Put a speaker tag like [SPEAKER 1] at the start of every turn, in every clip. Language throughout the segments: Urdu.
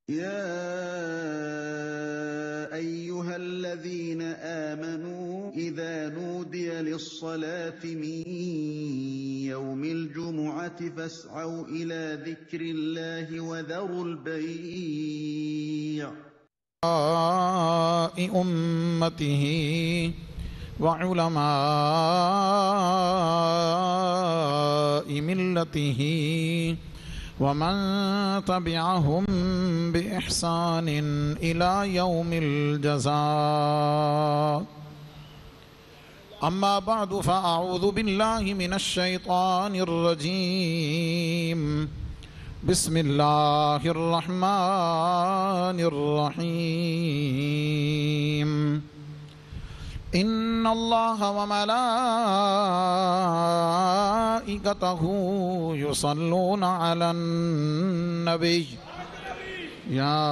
[SPEAKER 1] يا أيها الذين آمنوا إذا نودي للصلاة من يوم الجمعة فاسعوا إلى ذكر الله وذروا البيع
[SPEAKER 2] أمته وعلماء ملته ومن تبعهم بإحسان إلى يوم الجزاء أما بعد فأعوذ بالله من الشيطان الرجيم بسم الله الرحمن الرحيم إن الله وملائكته يصلون على النبي يا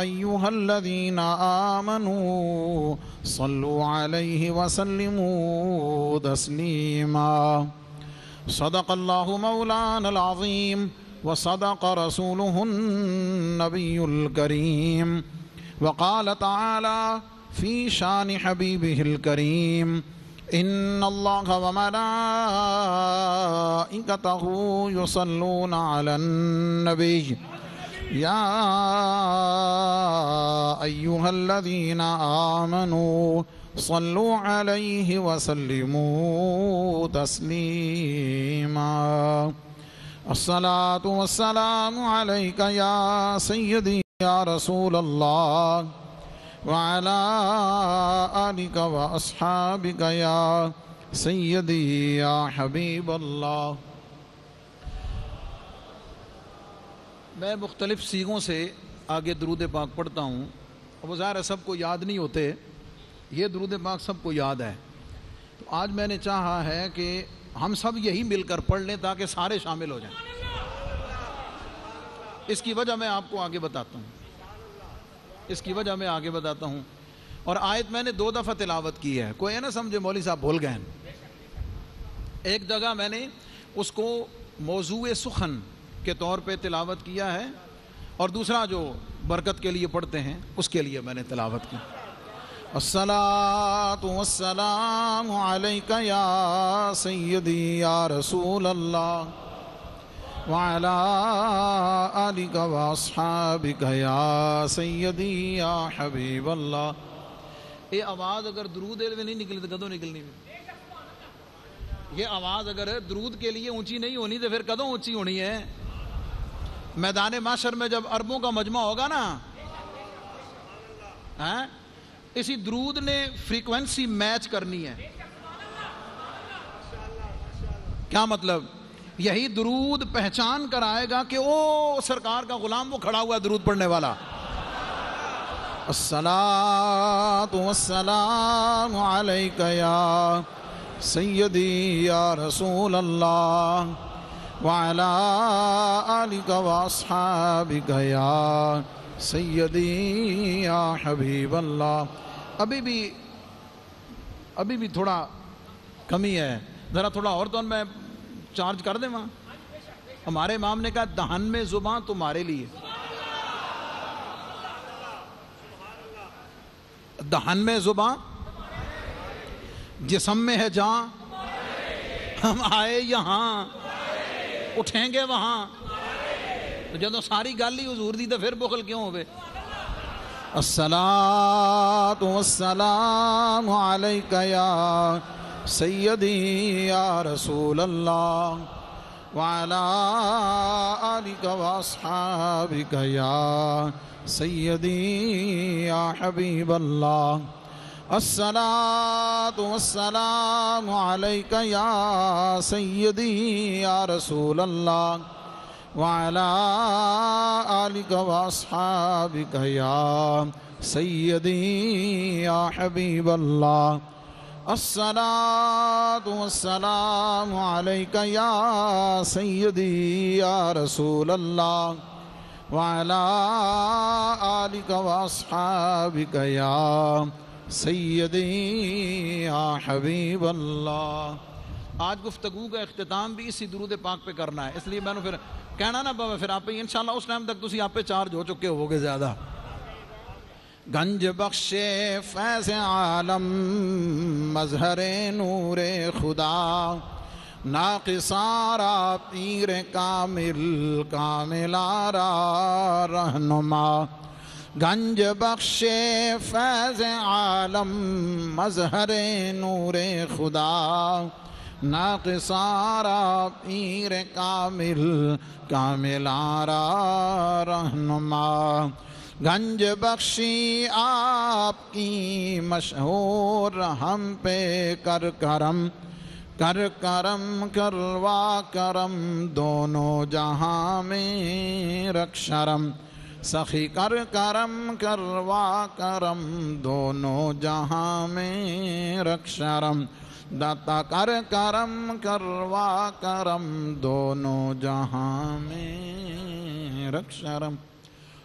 [SPEAKER 2] أيها الذين آمنوا صلوا عليه وسلموا تسليما صدق الله مولانا العظيم وصدق رسوله النبي الكريم وقال تعالى في شان حبيبه الكريم إن الله وملائكته يصلون على النبي يا أيها الذين آمنوا صلوا عليه وسلموا تسليما الصلاة والسلام عليك يا سيدي يا رسول الله وعلى آلك وأصحابك يا سيدي يا حبيب اللہ۔ میں مختلف سیغوں سے آگے درود پاک پڑھتا ہوں، وہ ظاہر ہے سب کو یاد نہیں ہوتے، یہ درود پاک سب کو یاد ہے، تو آج میں نے چاہا ہے کہ ہم سب یہی مل کر پڑھ لیں تاکہ سارے شامل ہو جائیں۔ اس کی وجہ میں آپ کو آگے بتاتا ہوں، اور آیت میں نے 2 دفعہ تلاوت کی ہے، کوئی ہے نا سمجھے مولوی صاحب بھول گئے ہیں۔ ایک جگہ میں نے اس کو موضوع سخن کے طور پہ تلاوت کیا ہے، اور دوسرا جو برکت کے لیے پڑھتے ہیں اس کے لیے میں نے تلاوت کی۔ الصلاۃ والسلام علیک یا سیدی یا رسول اللہ وعلی آلک واصحابک یا سیدی یا حبیب اللہ۔ یہ آواز اگر درود میں نہیں نکلی تو کدوں نکلنی؟ یہ آواز اگر درود کے لیے اونچی نہیں ہونی تو پھر کدوں اونچی ہونی ہے؟ میدان محشر میں جب اربوں کا مجمع ہوگا نا، اسی درود نے فریکوینسی میچ کرنی ہے۔ کیا مطلب؟ یہی درود پہچان کر آئے گا کہ او سرکار کا غلام وہ کھڑا ہوا ہے درود پڑھنے والا۔ الصلاۃ والسلام علیک یا سیدی یا رسول اللہ وعلی آلک واصحابک یا سیدی یا حبیب اللہ۔ ابھی بھی تھوڑا کمی ہے، ذرا تھوڑا اور تو میں چارج کر دیں۔ وہاں ہمارے امام نے کہا دہن میں زباں تمہارے لیے، دہن میں زباں، جسم میں ہے جان، ہم آئے یہاں اٹھیں گے وہاں، جدوں ساری گل ہی حضور دی تو پھر بخل کیوں ہوئے؟ الصلاۃ والسلام علیک یا سیدی یا رسول اللہ وعلی آلک واصحابک یا سیدی یا حبیب اللہ۔ الصلاۃ والسلام علیک یا سیدی یا رسول اللہ وعلی آلک واصحابک یا سیدی یا حبیب اللہ۔ الصلاۃ والسلام علیک یا سیدی یا رسول اللہ وعلی آلک واصحابک یا سیدی یا حبیب اللہ۔ آج گفتگو کا اختتام بھی اسی درود پاک پہ کرنا ہے، اس لیے میں نے پھر کہنا نہ پاوے پھر آپ پہ انشاءاللہ اس ٹائم تک تسی آپ پہ چارج ہو چکے ہوگے زیادہ. گنج بخش فیض عالم مظہر نور خدا ناقصارا پیر کامل کاملارا رہنما. گنج بخش فیض عالم مظہر نور خدا ناقصارا پیر کامل کاملارا رہنما. گنج بخشی آپ کی مشہور ہم پہ کر کرم کر کرم کروا کرم دونوں جہاں میں رکھ شرم. سخی کر کرم کروا کرم دونوں جہاں میں رکھ شرم. داتا کر کرم کروا کرم دونوں جہاں میں رکھ شرم.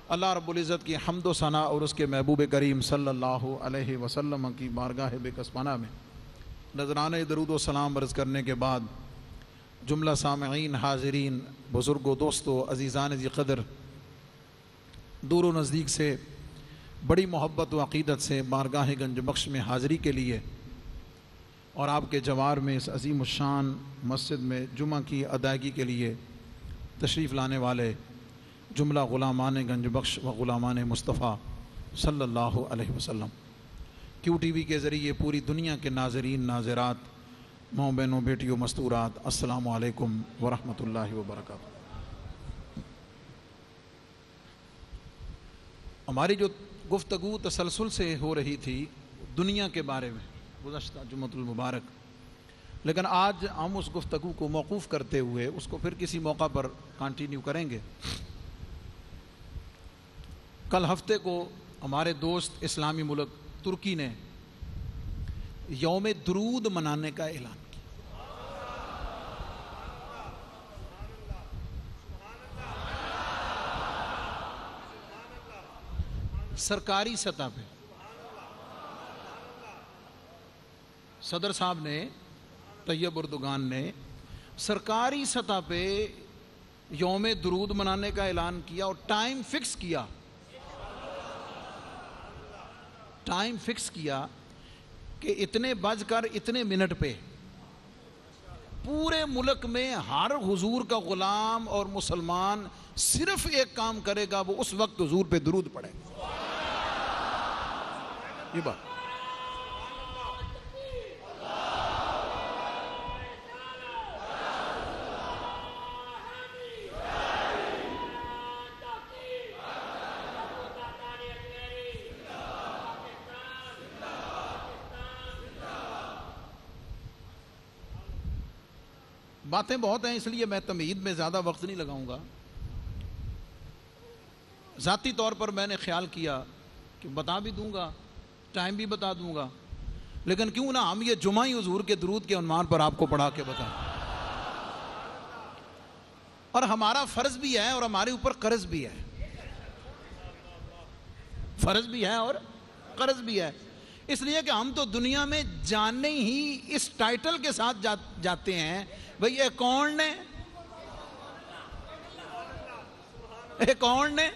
[SPEAKER 2] اللہ رب العزت کی حمد و ثنا اور اس کے محبوب کریم صلی اللہ علیہ وسلم کی بارگاہ بے کسبانہ میں نذرانہ درود و سلام عرض کرنے کے بعد جملہ سامعین، حاضرین، بزرگوں، دوستوں، عزیزان ذی قدر، دور و نزدیک سے بڑی محبت و عقیدت سے بارگاہ گنج بخش میں حاضری کے لیے اور آپ کے جوار میں اس عظیم الشان مسجد میں جمعہ کی ادائیگی کے لیے تشریف لانے والے جملہ غلامان گنج بخش و غلامان مصطفیٰ صلی اللہ علیہ وسلم، کیو ٹی وی کے ذریعے پوری دنیا کے ناظرین، ناظرات، ماؤں بہنوں، بیٹیوں، مستورات، السلام علیکم ورحمۃ اللہ وبرکاتہ. ہماری جو گفتگو تسلسل سے ہو رہی تھی دنیا کے بارے میں گزشتہ جمعۃ المبارک، لیکن آج ہم اس گفتگو کو موقوف کرتے ہوئے اس کو پھر کسی موقع پر کنٹینیو کریں گے. کل ہفتے کو ہمارے دوست اسلامی ملک ترکی نے یوم درود منانے کا اعلان کیا. سرکاری سطح پہ صدر صاحب نے، طیب اردگان نے سرکاری سطح پہ یوم درود منانے کا اعلان کیا اور ٹائم فکس کیا. ٹائم فکس کیا کہ اتنے بج کر اتنے منٹ پہ پورے ملک میں ہر حضور کا غلام اور مسلمان صرف ایک کام کرے گا، وہ اس وقت حضور پہ درود پڑھے. یہ بات باتیں بہت ہیں، اس لیے میں تمہید میں زیادہ وقت نہیں لگاؤں گا. ذاتی طور پر میں نے خیال کیا کہ بتا بھی دوں گا، ٹائم بھی بتا دوں گا، لیکن کیوں نہ ہم یہ جمعہ ہی حضور کے درود کے عنوان پر آپ کو پڑھا کے بتائیں. اور ہمارا فرض بھی ہے اور ہمارے اوپر قرض بھی ہے. فرض بھی ہے اور قرض بھی ہے، اس لیے کہ ہم تو دنیا میں جاننے ہی اس ٹائٹل کے ساتھ جاتے ہیں، بھئی یہ کون نے، یہ کون نے،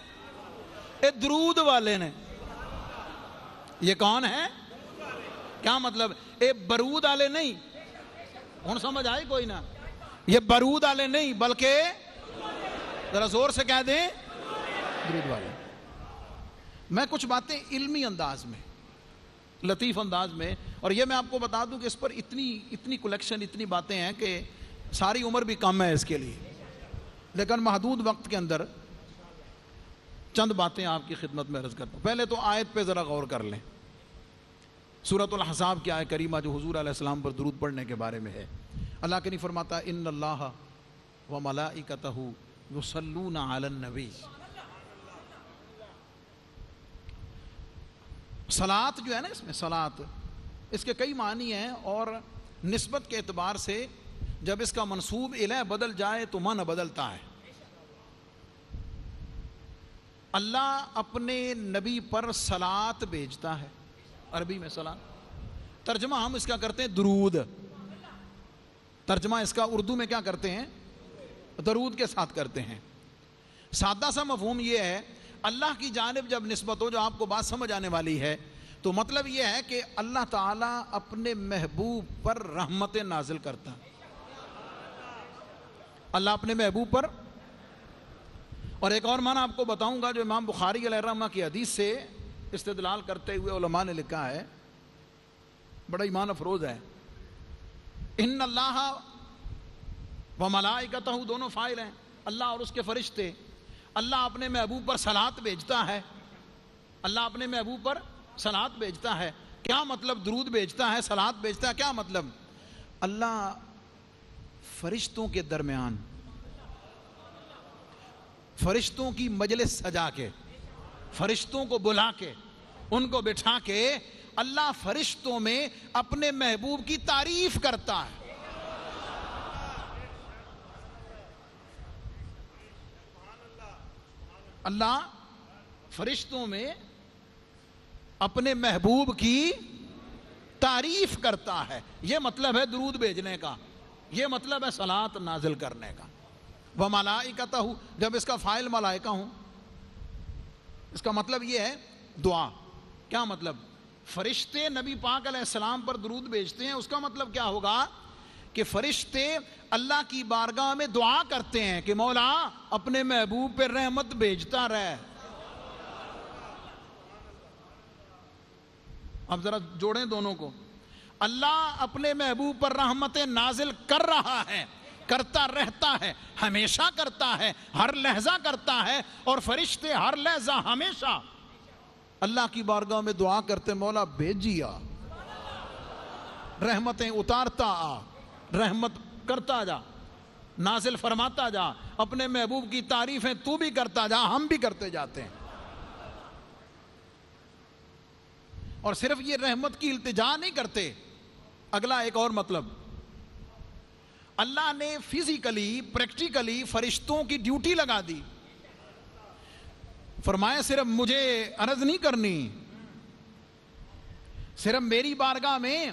[SPEAKER 2] یہ درود والے نے. یہ کون ہے؟ کیا مطلب؟ یہ برود والے نہیں، ہن سمجھ آئی کوئی نہ، یہ برود والے نہیں بلکہ ذرا زور سے کہہ دیں درود والے. میں کچھ باتیں علمی انداز میں، لطیف انداز میں، اور یہ میں آپ کو بتا دوں کہ اس پر اتنی کلیکشن، اتنی باتیں ہیں کہ ساری عمر بھی کم ہے اس کے لیے، لیکن محدود وقت کے اندر چند باتیں آپ کی خدمت میں عرض کرتا ہوں. پہلے تو آیت پہ ذرا غور کر لیں. سورۃ الاحزاب کی آیت کریمہ جو حضور علیہ السلام پر درود پڑھنے کے بارے میں ہے. اللہ کے نہیں فرماتا ان اللہ و ملائکتہ یصلون علی النبی. صلاۃ جو ہے نا، اس میں صلاۃ، اس کے کئی معنی ہیں اور نسبت کے اعتبار سے جب اس کا منسوب الیہ بدل جائے تو معنی بدلتا ہے. اللہ اپنے نبی پر صلاۃ بھیجتا ہے، عربی میں صلاۃ، ترجمہ ہم اس کا کرتے ہیں درود. ترجمہ اس کا اردو میں کیا کرتے ہیں؟ درود کے ساتھ کرتے ہیں. سادہ سا مفہوم یہ ہے، اللہ کی جانب جب نسبت ہو، جو آپ کو بات سمجھ آنے والی ہے، تو مطلب یہ ہے کہ اللہ تعالیٰ اپنے محبوب پر رحمت نازل کرتا ہے. اللہ اپنے محبوب پر. اور ایک اور معنی آپ کو بتاؤں گا جو امام بخاری علیہ الرحمہ کی حدیث سے استدلال کرتے ہوئے علماء نے لکھا ہے، بڑا ایمان افروز ہے. ان اللہ و ملائکتہ، دونوں فاعل ہیں، اللہ اور اس کے فرشتے. اللہ اپنے محبوب پر صلات بھیجتا ہے. اللہ اپنے محبوب پر صلات بھیجتا ہے. کیا مطلب درود بھیجتا ہے، صلات بھیجتا ہے؟ کیا مطلب؟ اللہ فرشتوں کے درمیان، فرشتوں کی مجلس سجا کے، فرشتوں کو بلا کے، ان کو بٹھا کے اللہ فرشتوں میں اپنے محبوب کی تعریف کرتا ہے. اللہ فرشتوں میں اپنے محبوب کی تعریف کرتا ہے. یہ مطلب ہے درود بھیجنے کا، یہ مطلب ہے صلات نازل کرنے کا. وَمَلَائِكَتَهُ، جب اس کا فاعل ملائکہ ہوں، اس کا مطلب یہ ہے دعا. کیا مطلب؟ فرشتے نبی پاک علیہ السلام پر درود بھیجتے ہیں، اس کا مطلب کیا ہوگا کہ فرشتے اللہ کی بارگاہ میں دعا کرتے ہیں کہ مولا اپنے محبوب پہ رحمت بھیجتا رہے. اب ذرا جوڑیں دونوں کو. اللہ اپنے محبوب پر رحمتیں نازل کر رہا ہے، کرتا رہتا ہے، ہمیشہ کرتا ہے، ہر لحظہ کرتا ہے. اور فرشتے ہر لحظہ ہمیشہ اللہ کی بارگاہ میں دعا کرتے، مولا بھیجیا، رحمتیں اتارتا آ، رحمت کرتا جا، نازل فرماتا جا، اپنے محبوب کی تعریفیں تو بھی کرتا جا، ہم بھی کرتے جاتے ہیں. اور صرف یہ رحمت کی التجا نہیں کرتے. اگلا ایک اور مطلب، اللہ نے فزیکلی، پریکٹیکلی فرشتوں کی ڈیوٹی لگا دی. فرمایا صرف مجھے عرض نہیں کرنی، صرف میری بارگاہ میں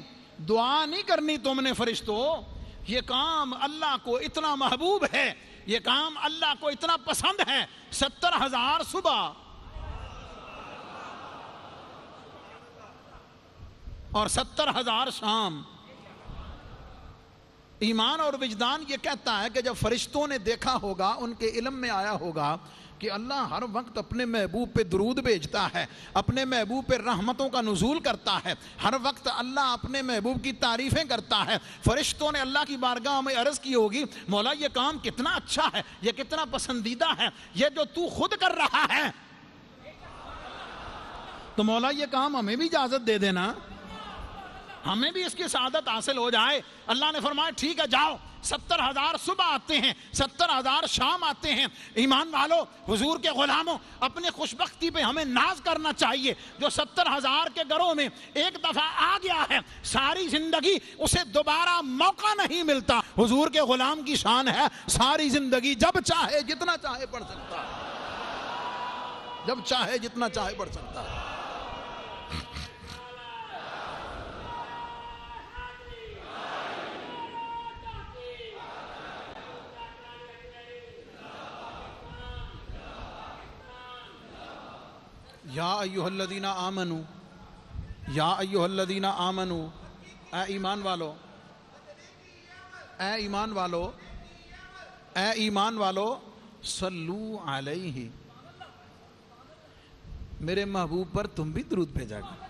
[SPEAKER 2] دعا نہیں کرنی تم نے فرشتوں، یہ کام اللہ کو اتنا محبوب ہے، یہ کام اللہ کو اتنا پسند ہے. 70,000 صبح اور 70,000 شام. ایمان اور وجدان یہ کہتا ہے کہ جب فرشتوں نے دیکھا ہوگا، ان کے علم میں آیا ہوگا کہ اللہ ہر وقت اپنے محبوب پہ درود بھیجتا ہے، اپنے محبوب پہ رحمتوں کا نزول کرتا ہے، ہر وقت اللہ اپنے محبوب کی تعریفیں کرتا ہے. فرشتوں نے اللہ کی بارگاہ میں عرض کی ہوگی، مولا یہ کام کتنا اچھا ہے، یہ کتنا پسندیدہ ہے، یہ جو تو خود کر رہا ہے، تو مولا یہ کام ہمیں بھی اجازت دے دینا، ہمیں بھی اس کی سعادت حاصل ہو جائے. اللہ نے فرمایا ٹھیک ہے جاؤ. 70,000 صبح آتے ہیں، 70,000 شام آتے ہیں. ایمان والو، حضور کے غلاموں، اپنے خوشبختی پہ ہمیں ناز کرنا چاہیے. جو 70,000 کے گھروں میں ایک دفعہ آ گیا ہے، ساری زندگی اسے دوبارہ موقع نہیں ملتا. حضور کے غلام کی شان ہے ساری زندگی جب چاہے جتنا چاہے پڑھ سکتا ہے، جب چاہے جتنا چاہے پڑھ سکتا ہے. یا ایھا الذین آمنو، یا ایھا الذین آمنو، اے ایمان والو، اے ایمان والو، اے ایمان والو، صلو علیہ، میرے محبوب پر تم بھی درود بھیجا کرو.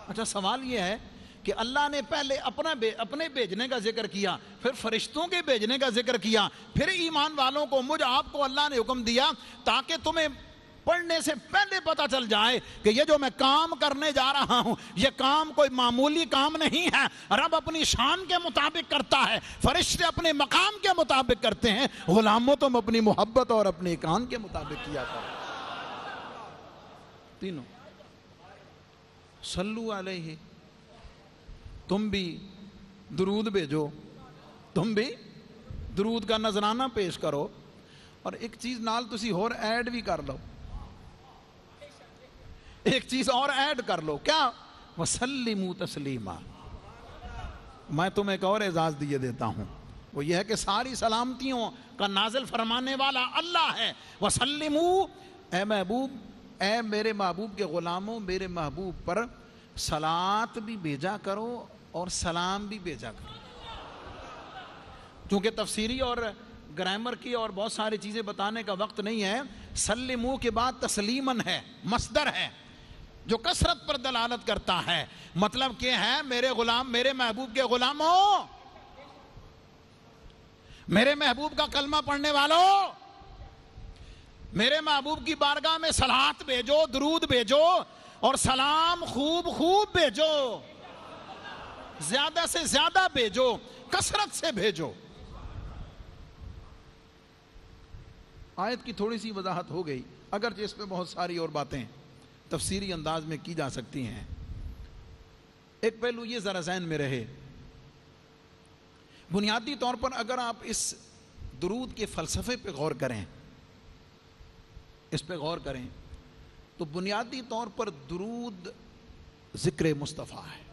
[SPEAKER 2] اچھا سوال یہ ہے کہ اللہ نے پہلے اپنے بھیجنے کا ذکر کیا، پھر فرشتوں کے بھیجنے کا ذکر کیا، پھر ایمان والوں کو، مجھ آپ کو اللہ نے حکم دیا تاکہ تمہیں پڑھنے سے پہلے پتہ چل جائے کہ یہ جو میں کام کرنے جا رہا ہوں، یہ کام کوئی معمولی کام نہیں ہے. رب اپنی شان کے مطابق کرتا ہے، فرشتے اپنے مقام کے مطابق کرتے ہیں، غلاموں تم اپنی محبت اور اپنے اکان کے مطابق کیا کرو. تینوں. صلو علیہ، تم بھی درود بھیجو، تم بھی درود کا نذرانہ پیش کرو. اور ایک چیز نال تسی اور ایڈ بھی کر لو، ایک چیز اور ایڈ کر لو. کیا؟ وسلموا تسلیما. میں تمہیں ایک اور اعزاز دیے دیتا ہوں، وہ یہ ہے کہ ساری سلامتیوں کا نازل فرمانے والا اللہ ہے۔ وَسَلِّمُوا، اے محبوب، اے میرے محبوب کے غلاموں، میرے محبوب پر صلات بھی بھیجا کرو اور سلام بھی بھیجا کرو۔ چونکہ تفسیری اور گرامر کی اور بہت ساری چیزیں بتانے کا وقت نہیں ہے، سلمو کے بعد تسلیمن ہے، مصدر ہے جو کثرت پر دلالت کرتا ہے۔ مطلب کہ ہے میرے غلام، میرے محبوب کے غلاموں، میرے محبوب کا کلمہ پڑھنے والوں، میرے محبوب کی بارگاہ میں صلات بھیجو، درود بھیجو اور سلام خوب خوب بھیجو، زیادہ سے زیادہ بھیجو، کثرت سے بھیجو۔ آیت کی تھوڑی سی وضاحت ہو گئی، اگرچہ اس پہ بہت ساری اور باتیں تفسیری انداز میں کی جا سکتی ہیں۔ ایک پہلو یہ ذرا ذہن میں رہے، بنیادی طور پر اگر آپ اس درود کے فلسفے پہ غور کریں، اس پہ غور کریں تو بنیادی طور پر درود ذکر مصطفیٰ ہے۔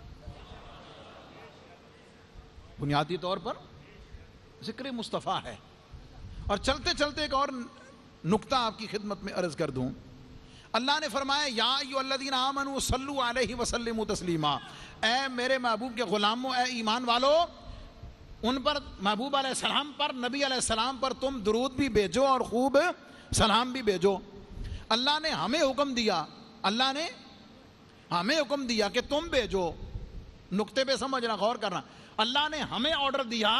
[SPEAKER 2] بنیادی طور پر ذکر مصطفیٰ ہے۔ اور چلتے چلتے ایک اور نکتہ آپ کی خدمت میں عرض کر دوں، اللہ نے فرمایا یا ایھا الذین آمنوا صلوا علیہ وسلموا تسلیما، اے میرے محبوب کے غلاموں، اے ایمان والو، ان پر، محبوب علیہ السلام پر، نبی علیہ السلام پر تم درود بھی بھیجو اور خوب سلام بھی بھیجو۔ اللہ نے ہمیں حکم دیا، اللہ نے ہمیں حکم دیا کہ تم بھیجو، نکتے پہ سمجھنا، غور کرنا، اللہ نے ہمیں آرڈر دیا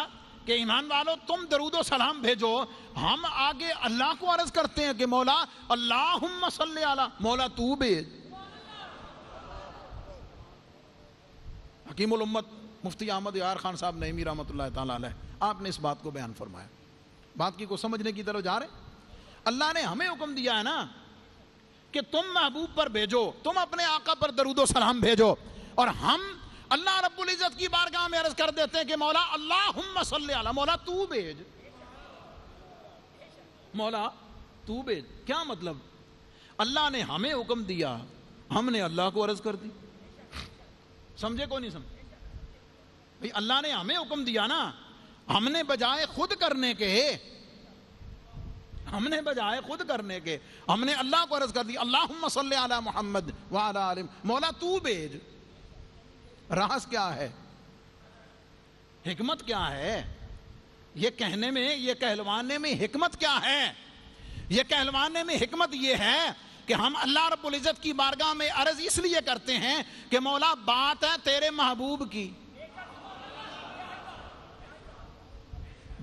[SPEAKER 2] کہ ایمان والو تم درود و سلام بھیجو، ہم آگے اللہ کو عرض کرتے ہیں کہ مولا اللہم صلی علی، مولا تو بھیج۔ حکیم الامت مفتی احمد یار خان صاحب نعیمی رحمۃ اللہ تعالیٰ علیہ، آپ نے اس بات کو بیان فرمایا، بات کی کو سمجھنے کی طرف جا رہے ہیں۔ اللہ نے ہمیں حکم دیا ہے نا کہ تم محبوب پر بھیجو، تم اپنے آقا پر درود و سلام بھیجو، اور ہم اللہ رب العزت کی بارگاہ میں عرض کر دیتے ہیں کہ مولا اللہم صلی علی، مولا تو بھیج، مولا تو بھیج۔ کیا مطلب؟ اللہ نے ہمیں حکم دیا، ہم نے اللہ کو عرض کر دی۔ سمجھے کو نہیں سمجھے؟ بھئی اللہ نے ہمیں حکم دیا نا، ہم نے بجائے خود کرنے کے، ہم نے بجائے خود کرنے کے، ہم نے اللہ کو عرض کر دی اللہم صلی علی محمد وعلی آلہ، مولا تو بھیج۔ راز کیا ہے؟ حکمت کیا ہے؟ یہ کہنے میں، یہ کہلوانے میں حکمت کیا ہے؟ یہ کہلوانے میں حکمت یہ ہے کہ ہم اللہ رب العزت کی بارگاہ میں عرض اس لیے کرتے ہیں کہ مولا بات ہے تیرے محبوب کی،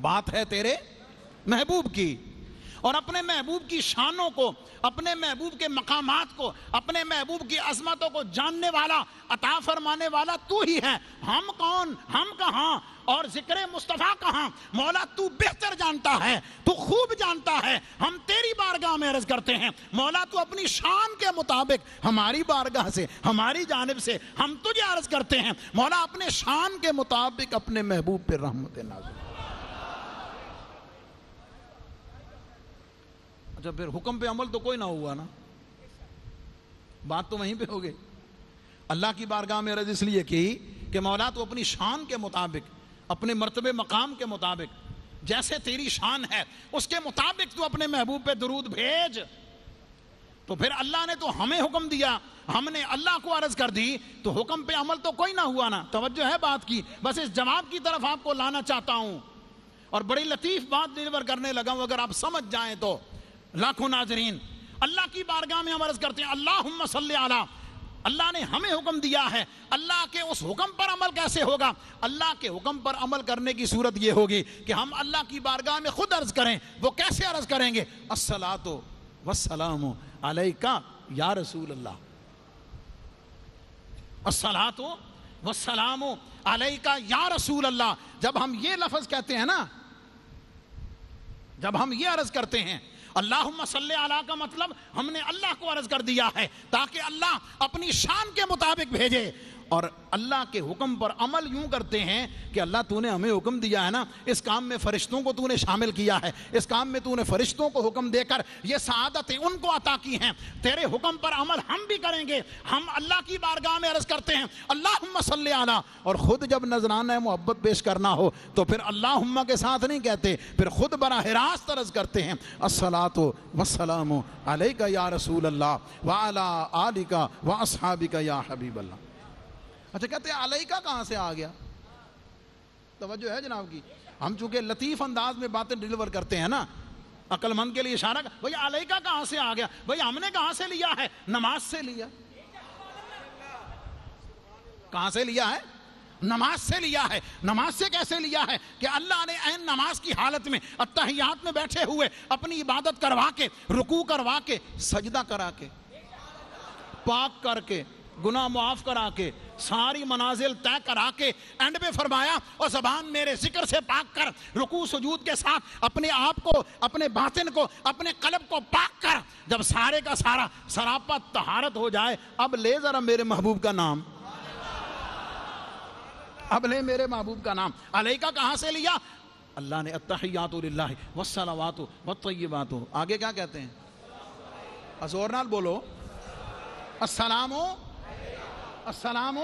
[SPEAKER 2] بات ہے تیرے محبوب کی، اور اپنے محبوب کی شانوں کو، اپنے محبوب کے مقامات کو، اپنے محبوب کی عظمتوں کو جاننے والا، عطا فرمانے والا تو ہی ہے۔ ہم کون، ہم کہاں، اور ذکر مصطفیٰ کہاں؟ مولا تو بہتر جانتا ہے، تو خوب جانتا ہے۔ ہم تیری بارگاہ میں عرض کرتے ہیں مولا تو اپنی شان کے مطابق ہماری بارگاہ سے، ہماری جانب سے ہم تجھے عرض کرتے ہیں مولا اپنے شان کے مطابق اپنے محبوب پر رحمت نازل۔ اچھا پھر حکم پہ عمل تو کوئی نہ ہوا نا، بات تو وہیں پہ ہو گئی۔ اللہ کی بارگاہ میں عرض اس لیے کی کہ مولا تو اپنی شان کے مطابق، اپنے مرتبے مقام کے مطابق، جیسے تیری شان ہے اس کے مطابق تو اپنے محبوب پہ درود بھیج۔ تو پھر اللہ نے تو ہمیں حکم دیا، ہم نے اللہ کو عرض کر دی، تو حکم پہ عمل تو کوئی نہ ہوا نا۔ توجہ ہے بات کی؟ بس اس جواب کی طرف آپ کو لانا چاہتا ہوں، اور بڑی لطیف بات ڈیلیور کرنے لگا ہوں، اگر آپ سمجھ جائیں تو۔ لاکھوں ناظرین، اللہ کی بارگاہ میں ہم عرض کرتے ہیں اللہم صلی علی، اللہ نے ہمیں حکم دیا ہے، اللہ کے اس حکم پر عمل کیسے ہوگا؟ اللہ کے حکم پر عمل کرنے کی صورت یہ ہوگی کہ ہم اللہ کی بارگاہ میں خود عرض کریں۔ وہ کیسے عرض کریں گے؟ الصلاۃ والسلام علیک یا رسول اللہ، الصلاۃ والسلام علیک یا رسول اللہ۔ جب ہم یہ لفظ کہتے ہیں نا، جب ہم یہ عرض کرتے ہیں اللہم صلی علی کا مطلب ہم نے اللہ کو عرض کر دیا ہے تاکہ اللہ اپنی شان کے مطابق بھیجے، اور اللہ کے حکم پر عمل یوں کرتے ہیں کہ اللہ تو نے ہمیں حکم دیا ہے نا، اس کام میں فرشتوں کو تو نے شامل کیا ہے، اس کام میں تو نے فرشتوں کو حکم دے کر یہ سعادتیں ان کو عطا کی ہیں، تیرے حکم پر عمل ہم بھی کریں گے۔ ہم اللہ کی بارگاہ میں عرض کرتے ہیں اللہم صلی علی، اور خود جب نذرانہ محبت پیش کرنا ہو تو پھر اللہم کے ساتھ نہیں کہتے، پھر خود براہ راست عرض کرتے ہیں الصلاۃ والسلام علیک یا رسول اللہ وعلی آلک واصحابک یا حبیب اللہ۔ اچھا کہتے ہیں علیکہ کہاں سے آ گیا؟ توجہ ہے جناب کی؟ ہم چونکہ لطیف انداز میں باتیں ڈیلیور کرتے ہیں نا، عقل مند کے لیے اشارہ، بھئی علیکہ کہاں سے آ گیا؟ بھئی ہم نے کہاں سے لیا ہے؟ نماز سے لیا۔ کہاں سے لیا ہے؟ نماز سے لیا ہے۔ نماز سے کیسے لیا ہے؟ کہ اللہ نے عین نماز کی حالت میں اتحیات میں بیٹھے ہوئے اپنی عبادت کروا کے، رکوع کروا کے، سجدہ کرا کے، پاک کر کے، گناہ معاف کرا کے، ساری منازل طے کرا کے اینڈ پہ فرمایا اور زبان میرے ذکر سے پاک کر، رکوع سجود کے ساتھ اپنے آپ کو، اپنے باطن کو، اپنے قلب کو پاک کر۔ جب سارے کا سارا سراپا طہارت ہو جائے، اب لے ذرا میرے محبوب کا نام، اب لے میرے محبوب کا نام۔ علیکہ کہاں سے لیا؟ اللہ نے التحیات للہ والصلوات والطیبات، آگے کیا کہتے ہیں؟ زور نال بولو، السلام السلام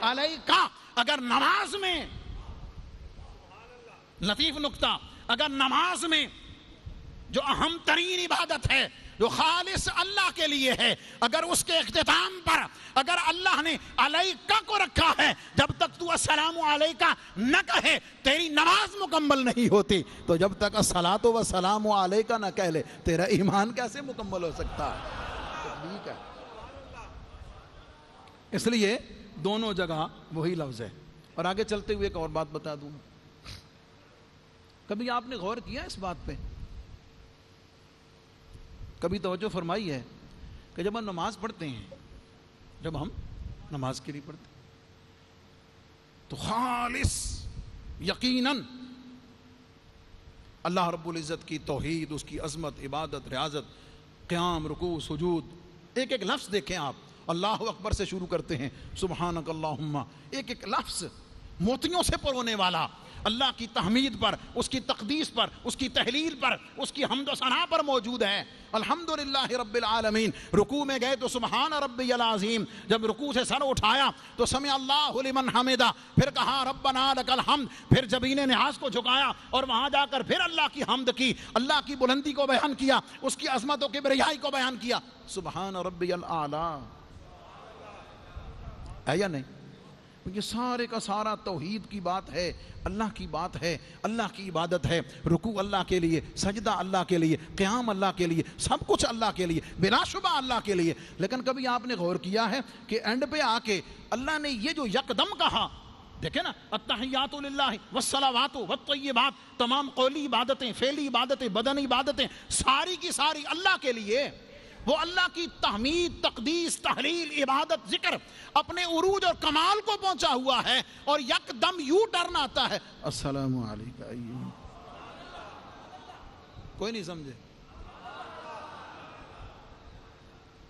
[SPEAKER 2] علیکہ۔ اگر نماز میں، لطیف نکتہ، اگر نماز میں جو اہم ترین عبادت ہے، جو خالص اللہ کے لیے ہے، اگر اس کے اختتام پر اگر اللہ نے علیکہ کو رکھا ہے، جب تک تو السلام علیکہ نہ کہے تیری نماز مکمل نہیں ہوتی۔ تو جب تک الصلاۃ والسلام علیکہ نہ کہہ لے تیرا ایمان کیسے مکمل ہو سکتا ہے؟ ٹھیک ہے، اس لیے دونوں جگہ وہی لفظ ہے۔ اور آگے چلتے ہوئے ایک اور بات بتا دوں، کبھی آپ نے غور کیا اس بات پہ؟ کبھی توجہ فرمائی ہے کہ جب ہم نماز پڑھتے ہیں، جب ہم نماز کے لیے پڑھتے ہیں تو خالص یقیناً اللہ رب العزت کی توحید، اس کی عظمت، عبادت، ریاضت، قیام، رکوع، سجود، ایک ایک لفظ دیکھیں آپ۔ اللہ اکبر سے شروع کرتے ہیں، سبحانک اللہم، ایک ایک لفظ موتیوں سے پرونے والا، اللہ کی تحمید پر، اس کی تقدیس پر، اس کی تحلیل پر، اس کی حمد و ثنا پر موجود ہے۔ الحمدللہ رب العالمین۔ رکوع میں گئے تو سبحان ربی العظیم، جب رکوع سے سر اٹھایا تو سمع اللہ لمن حمدہ، پھر کہا ربنا لک الحمد، پھر جبین نیاز کو جھکایا اور وہاں جا کر پھر اللہ کی حمد کی، اللہ کی بلندی کو بیان کیا، اس کی عظمت و کبریائی کو بیان کیا، سبحان ربی الاعلیٰ، ہے یا نہیں؟ یہ سارے کا سارا توحید کی بات ہے، اللہ کی بات ہے، اللہ کی عبادت ہے، رکوع اللہ کے لیے، سجدہ اللہ کے لیے، قیام اللہ کے لیے، سب کچھ اللہ کے لیے، بلا شبہ اللہ کے لیے۔ لیکن کبھی آپ نے غور کیا ہے کہ اینڈ پہ آ کے اللہ نے یہ جو یکدم کہا، دیکھیں نا، التحیات للہ والصلوات والطیبات، تمام قولی عبادتیں، فعلی عبادتیں، بدنی عبادتیں، ساری کی ساری اللہ کے لیے، وہ اللہ کی تحمید، تقدیس، تحلیل، عبادت، ذکر اپنے عروج اور کمال کو پہنچا ہوا ہے، اور یک دم یوں ٹرن آتا ہے السلام علیکم۔ کوئی نہیں سمجھے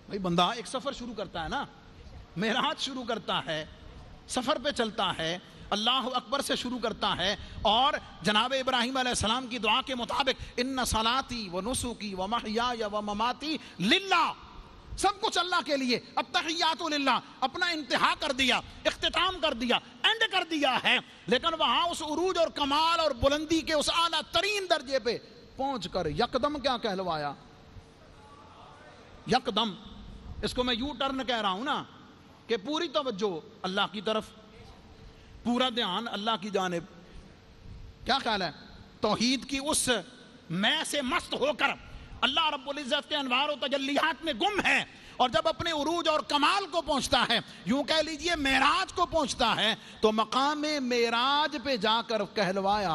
[SPEAKER 2] بھائی؟ بندہ ایک سفر شروع کرتا ہے نا، معراج شروع کرتا ہے، سفر پہ چلتا ہے، اللہ اکبر سے شروع کرتا ہے، اور جناب ابراہیم علیہ السلام کی دعا کے مطابق ان صلاتی و نسکی و محیای و مماتی للہ، سب کچھ اللہ کے لیے، التحیات للہ، اپنا انتہا کر دیا، اختتام کر دیا، اینڈ کر دیا ہے۔ لیکن وہاں اس عروج اور کمال اور بلندی کے اس اعلیٰ ترین درجے پہ پہنچ کر یکدم کیا کہلوایا؟ یکدم، اس کو میں یوں ٹرن کہہ رہا ہوں نا، کہ پوری توجہ اللہ کی طرف، پورا دھیان اللہ کی جانب۔ کیا خیال ہے؟ توحید کی اس میں سے مست ہو کر اللہ رب العزت کے انوار و تجلیات میں گم ہے، اور جب اپنے عروج اور کمال کو پہنچتا ہے، یوں کہہ لیجئے معراج کو پہنچتا ہے، تو مقام معراج پہ جا کر کہلوایا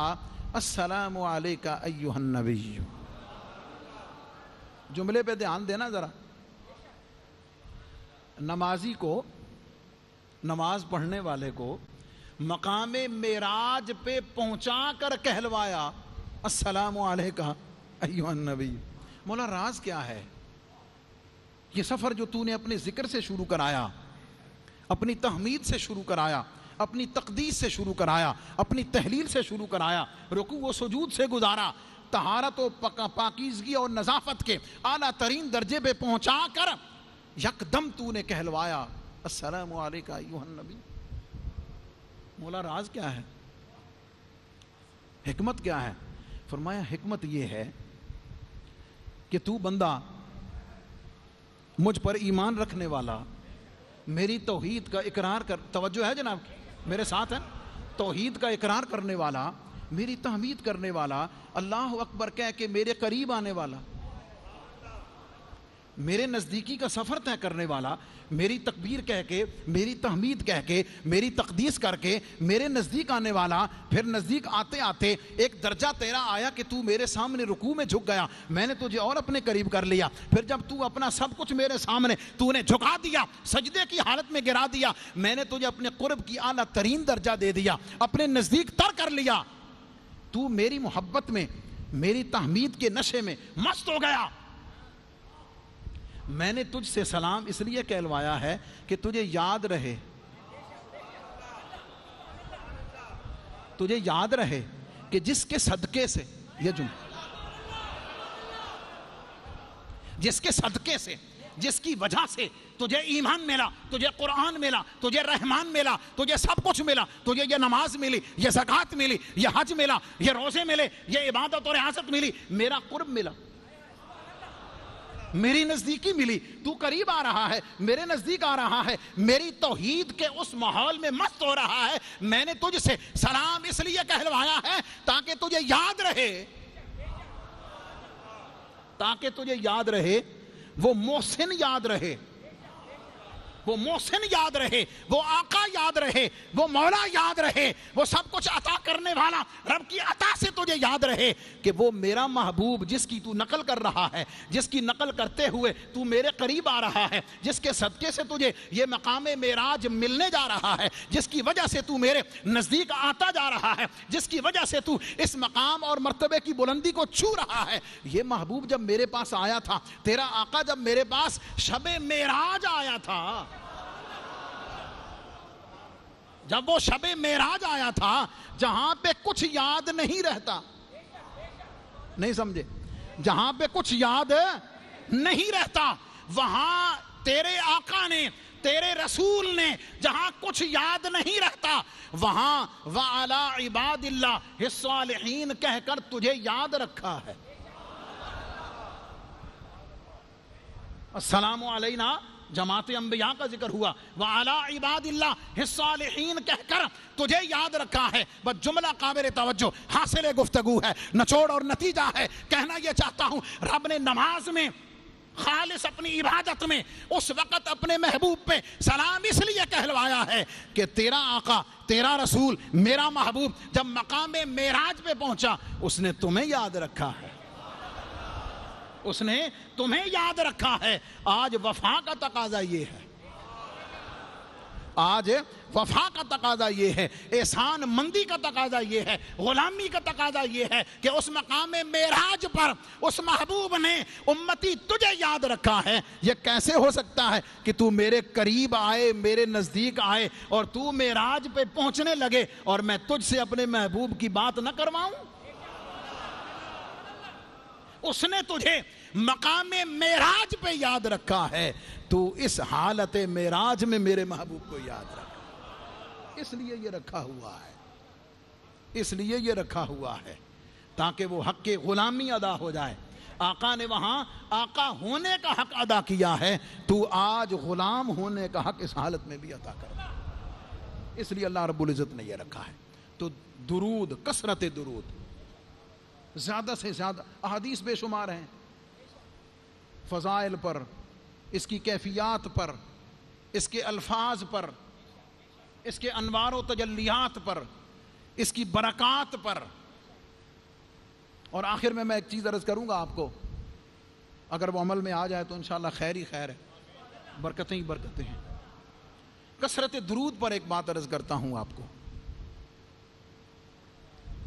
[SPEAKER 2] السلام علیکہ ایھا النبی۔ جملے پہ دھیان دینا ذرا، نمازی کو، نماز پڑھنے والے کو مقام معراج پہ پہنچا کر کہلوایا السلام علیکہ ایھا النبی۔ مولا راز کیا ہے؟ یہ سفر جو تو نے اپنے ذکر سے شروع کرایا، اپنی تحمید سے شروع کرایا، اپنی تقدیس سے شروع کرایا، اپنی تحلیل سے شروع کرایا، رکوع و سجود سے گزارا، طہارت و پاکیزگی اور نظافت کے اعلیٰ ترین درجے پہ پہنچا کر یکدم تو نے کہلوایا السلام علیکہ ایھا النبی۔ مولا راز کیا ہے، حکمت کیا ہے؟ فرمایا حکمت یہ ہے کہ تو بندہ مجھ پر ایمان رکھنے والا، میری توحید کا اقرار کر، توجہ ہے جناب میرے ساتھ ہے، توحید کا اقرار کرنے والا، میری تحمید کرنے والا، اللہ اکبر کہہ کے میرے قریب آنے والا، میرے نزدیکی کا سفر طے کرنے والا، میری تکبیر کہہ کے، میری تحمید کہہ کے، میری تقدیس کر کے میرے نزدیک آنے والا، پھر نزدیک آتے آتے ایک درجہ تیرا آیا کہ تو میرے سامنے رکوع میں جھک گیا، میں نے تجھے اور اپنے قریب کر لیا، پھر جب تو اپنا سب کچھ میرے سامنے تو نے جھکا دیا، سجدے کی حالت میں گرا دیا، میں نے تجھے اپنے قرب کی اعلیٰ ترین درجہ دے دیا، اپنے نزدیک تر کر لیا، تو میری محبت میں، میری تحمید کے نشے میں مست ہو گیا، میں نے تجھ سے سلام اس لیے کہلوایا ہے کہ تجھے یاد رہے، تجھے یاد رہے کہ جس کے صدقے سے، یہ جس کے صدقے سے، جس کی وجہ سے تجھے ایمان ملا، تجھے قرآن ملا، تجھے رحمان ملا، تجھے سب کچھ ملا، تجھے یہ نماز ملی، یہ زکوٰۃ ملی، یہ حج ملا، یہ روزے ملے، یہ عبادت اور ریاست ملی، میرا قرب ملا، میری نزدیکی ملی، تو قریب آ رہا ہے، میرے نزدیک آ رہا ہے، میری توحید کے اس ماحول میں مست ہو رہا ہے، میں نے تجھ سے سلام اس لیے کہلوایا ہے تاکہ تجھے یاد رہے، تاکہ تجھے یاد رہے، وہ محسن یاد رہے، وہ محسن یاد رہے، وہ آقا یاد رہے، وہ مولا یاد رہے، وہ سب کچھ عطا کرنے والا رب کی عطا سے تجھے یاد رہے کہ وہ میرا محبوب جس کی تو نقل کر رہا ہے، جس کی نقل کرتے ہوئے تو میرے قریب آ رہا ہے، جس کے صدقے سے تجھے یہ مقام معراج ملنے جا رہا ہے، جس کی وجہ سے تو میرے نزدیک آتا جا رہا ہے، جس کی وجہ سے تو اس مقام اور مرتبے کی بلندی کو چھو رہا ہے، یہ محبوب جب میرے پاس آیا تھا، تیرا آقا جب میرے پاس شب معراج آیا تھا، جب وہ شب معراج آیا تھا جہاں پہ کچھ یاد نہیں رہتا، نہیں سمجھے، جہاں پہ کچھ یاد نہیں رہتا، وہاں تیرے آقا نے، تیرے رسول نے جہاں کچھ یاد نہیں رہتا، وہاں وَعَلَىٰ عِبَادِ اللَّهِ الصَّالِحِينَ کہہ کر تجھے یاد رکھا ہے، السلام علینا جماعت انبیاء کا ذکر ہوا، وَعَلَىٰ عِبَادِ اللَّهِ الصَّالِحِينَ کہہ کر تجھے یاد رکھا ہے، بس جملہ قابل توجہ، حاصل گفتگو ہے، نچوڑ اور نتیجہ ہے، کہنا یہ چاہتا ہوں رب نے نماز میں، خالص اپنی عبادت میں اس وقت اپنے محبوب پہ سلام اس لیے کہلوایا ہے کہ تیرا آقا، تیرا رسول، میرا محبوب جب مقام معراج پہ پہنچا اس نے تمہیں یاد رکھا ہے، اس نے تمہیں یاد رکھا ہے، آج وفا کا تقاضا یہ ہے، آج وفا کا تقاضا یہ ہے، احسان مندی کا تقاضا یہ ہے، غلامی کا تقاضا یہ ہے کہ اس مقام معراج پر اس محبوب نے امتی تجھے یاد رکھا ہے۔ یہ کیسے ہو سکتا ہے کہ تو میرے قریب آئے، میرے نزدیک آئے اور تو معراج پہ پہنچنے لگے اور میں تجھ سے اپنے محبوب کی بات نہ کرواؤں؟ اس نے تجھے مقام معراج پہ یاد رکھا ہے، تو اس حالت معراج میں میرے محبوب کو یاد رکھ، اس لیے یہ رکھا ہوا ہے، اس لیے یہ رکھا ہوا ہے تاکہ وہ حق کی غلامی ادا ہو جائے۔ آقا نے وہاں آقا ہونے کا حق ادا کیا ہے، تو آج غلام ہونے کا حق اس حالت میں بھی ادا کر، اس لیے اللہ رب العزت نے یہ رکھا ہے۔ تو درود، کثرت درود، زیادہ سے زیادہ احادیث بے شمار ہیں فضائل پر، اس کی کیفیات پر، اس کے الفاظ پر، اس کے انوار و تجلیات پر، اس کی برکات پر۔ اور آخر میں ایک چیز عرض کروں گا آپ کو، اگر وہ عمل میں آ جائے تو انشاءاللہ خیر ہی خیر ہے، برکتیں ہی برکتیں ہیں۔ کثرت درود پر ایک بات عرض کرتا ہوں آپ کو۔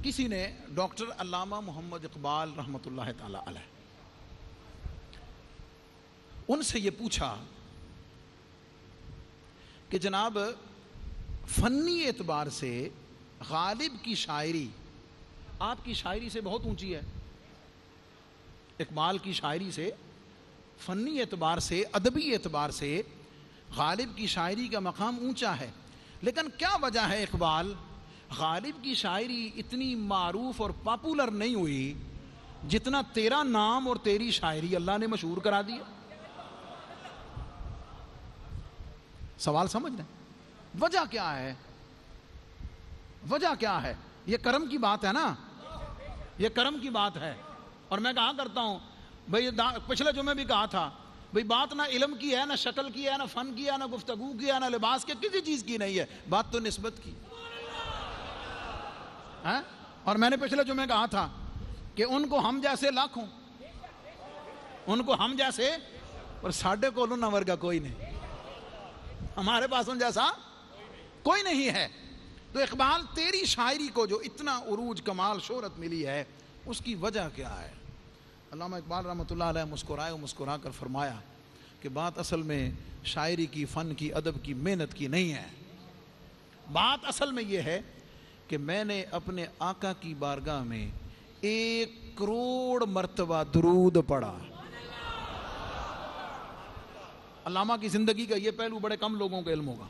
[SPEAKER 2] کسی نے ڈاکٹر علامہ محمد اقبال رحمۃ اللہ تعالی علیہ، ان سے یہ پوچھا کہ جناب فنی اعتبار سے غالب کی شاعری آپ کی شاعری سے بہت اونچی ہے. اقبال کی شاعری سے فنی اعتبار سے ادبی اعتبار سے غالب کی شاعری کا مقام اونچا ہے. لیکن کیا وجہ ہے اقبال غالب کی شاعری اتنی معروف اور پاپولر نہیں ہوئی جتنا تیرا نام اور تیری شاعری اللہ نے مشہور کرا دیا؟ سوال سمجھ رہے ہیں؟ وجہ کیا ہے؟ وجہ کیا ہے؟ یہ کرم کی بات ہے نا، یہ کرم کی بات ہے. اور میں کہا کرتا ہوں بھئی، پچھلے جمعے بھی کہا تھا بھئی، بات نہ علم کی ہے، نہ شکل کی ہے، نہ فن کی ہے، نہ گفتگو کی ہے، نہ لباس کی، کسی چیز کی نہیں ہے، بات تو نسبت کی. اور میں نے پچھلے جمعے کہا تھا کہ ان کو ہم جیسے لاکھوں، ان کو ہم جیسے، اور ساڑھے کو نہ ورگا کوئی نہیں، ہمارے پاس ان جیسا کوئی نہیں ہے. تو اقبال تیری شاعری کو جو اتنا عروج کمال شہرت ملی ہے اس کی وجہ کیا ہے؟ علامہ اقبال رحمۃ اللہ علیہ مسکرائے و مسکرا کر فرمایا کہ بات اصل میں شاعری کی، فن کی، ادب کی، محنت کی نہیں ہے. بات اصل میں یہ ہے کہ میں نے اپنے آقا کی بارگاہ میں 1 کروڑ مرتبہ درود پڑھا. علامہ کی زندگی کا یہ پہلو بڑے کم لوگوں کا علم ہوگا